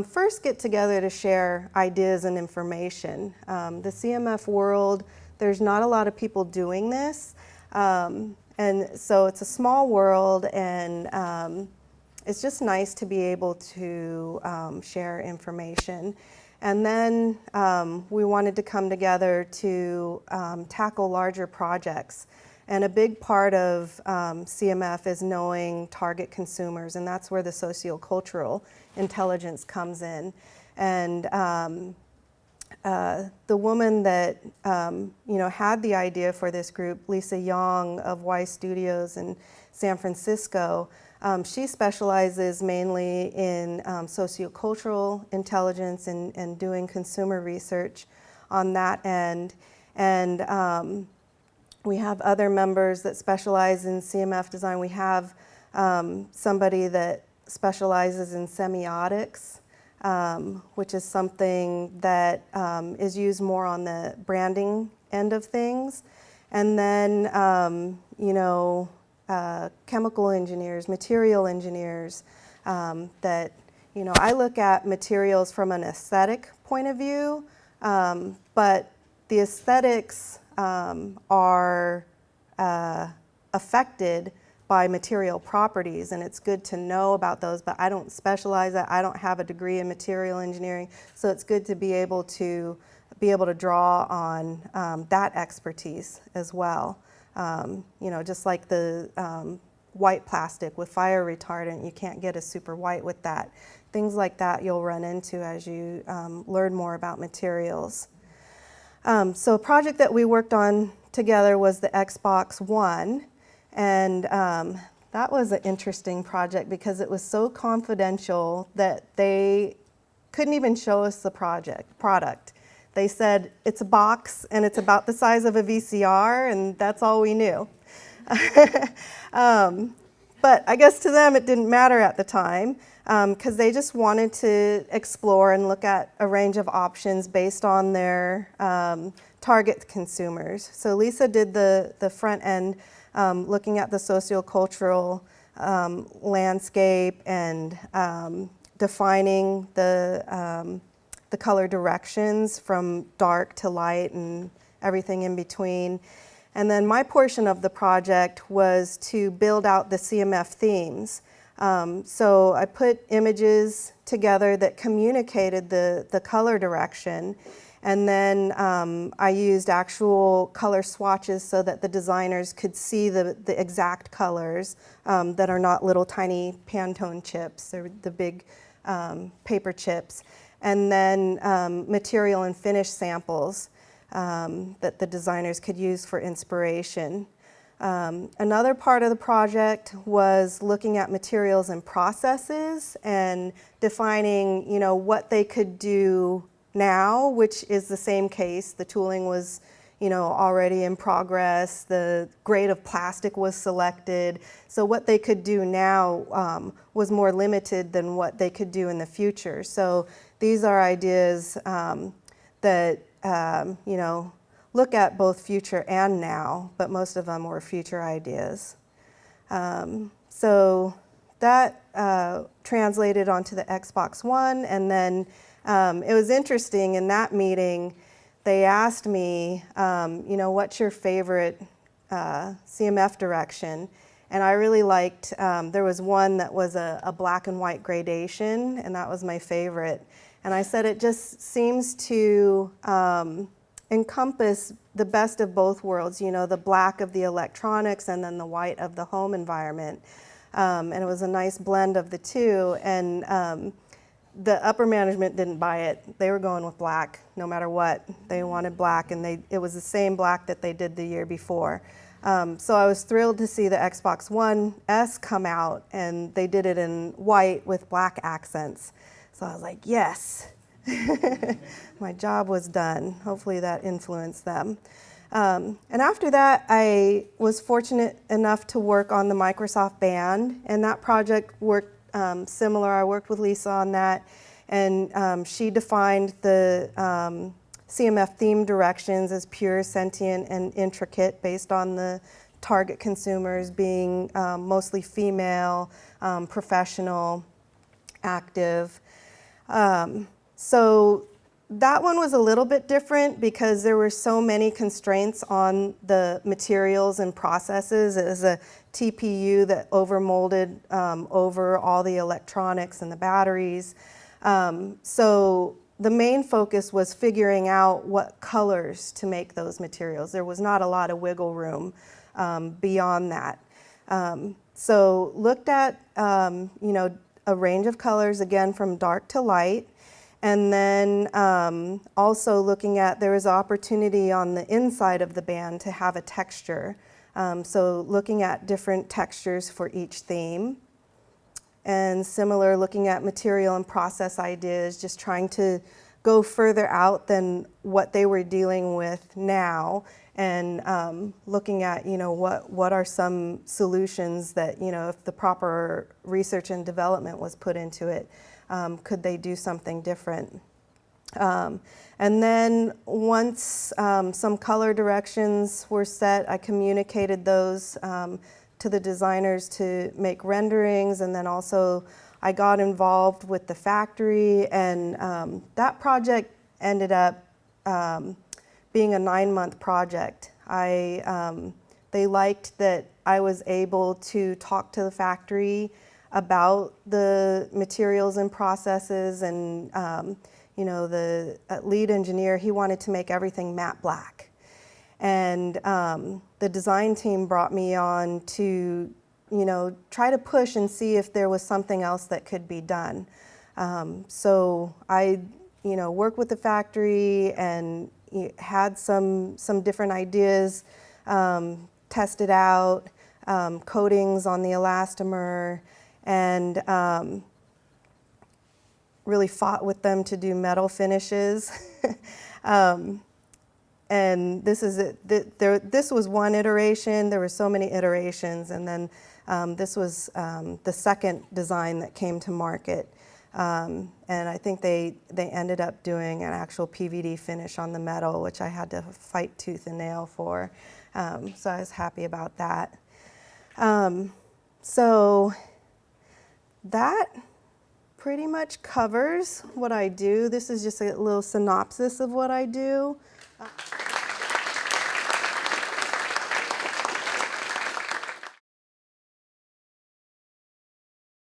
[SPEAKER 1] first get together to share ideas and information. The CMF world, there's not a lot of people doing this. And so it's a small world, and it's just nice to be able to share information. And then we wanted to come together to tackle larger projects. And a big part of CMF is knowing target consumers, and that's where the sociocultural intelligence comes in. And the woman that you know, had the idea for this group, Lisa Young of Y Studios in San Francisco, she specializes mainly in sociocultural intelligence and doing consumer research on that end. And we have other members that specialize in CMF design. We have somebody that specializes in semiotics, which is something that is used more on the branding end of things. And then, chemical engineers, material engineers, that, I look at materials from an aesthetic point of view, but the aesthetics are affected by material properties, and it's good to know about those, but I don't specialize that. I don't have a degree in material engineering, so it's good to be able to draw on that expertise as well. Just like the white plastic with fire retardant, you can't get a super white with that. Things like that you'll run into as you learn more about materials. So a project that we worked on together was the Xbox One, and that was an interesting project because it was so confidential that they couldn't even show us the product. They said, it's a box and it's about the size of a VCR, and that's all we knew. But I guess to them it didn't matter at the time because they just wanted to explore and look at a range of options based on their target consumers. So Lisa did the front end, looking at the sociocultural landscape and defining the color directions from dark to light and everything in between. And then my portion of the project was to build out the CMF themes. So I put images together that communicated the color direction, and then I used actual color swatches so that the designers could see the exact colors that are not little tiny Pantone chips. They're the big paper chips. And then material and finish samples that the designers could use for inspiration. Another part of the project was looking at materials and processes and defining, what they could do now, which is the same case. The tooling was, already in progress. The grade of plastic was selected. So what they could do now was more limited than what they could do in the future. So these are ideas that, look at both future and now, but most of them were future ideas. So that translated onto the Xbox One, and then it was interesting in that meeting, they asked me, what's your favorite CMF direction? And I really liked, there was one that was a black and white gradation, and that was my favorite. And I said it just seems to encompass the best of both worlds, the black of the electronics and then the white of the home environment. And it was a nice blend of the two. And the upper management didn't buy it. They were going with black no matter what. They wanted black, and it was the same black that they did the year before. So I was thrilled to see the Xbox One S come out, and they did it in white with black accents. So I was like, yes, my job was done. Hopefully that influenced them. And after that, I was fortunate enough to work on the Microsoft Band, and that project worked similar. I worked with Lisa on that, and she defined the CMF theme directions as pure, sentient, and intricate based on the target consumers being mostly female, professional, active. So that one was a little bit different because there were so many constraints on the materials and processes. It was a TPU that overmolded over all the electronics and the batteries. So the main focus was figuring out what colors to make those materials. There was not a lot of wiggle room beyond that. So looked at a range of colors, again, from dark to light. And then also looking at, there was opportunity on the inside of the band to have a texture. So looking at different textures for each theme. And similar, looking at material and process ideas, just trying to go further out than what they were dealing with now, and looking at, what are some solutions that, if the proper research and development was put into it, could they do something different? And then once some color directions were set, I communicated those to the designers to make renderings, and then also I got involved with the factory, and that project ended up being a 9-month project. They liked that I was able to talk to the factory about the materials and processes, and the lead engineer, he wanted to make everything matte black. And the design team brought me on to, try to push and see if there was something else that could be done. So I, worked with the factory and had some different ideas, tested out, coatings on the elastomer, and really fought with them to do metal finishes. And this is it. This was one iteration. There were so many iterations, and then this was the second design that came to market. And I think they ended up doing an actual PVD finish on the metal, which I had to fight tooth and nail for. So I was happy about that. So that pretty much covers what I do. This is just a little synopsis of what I do.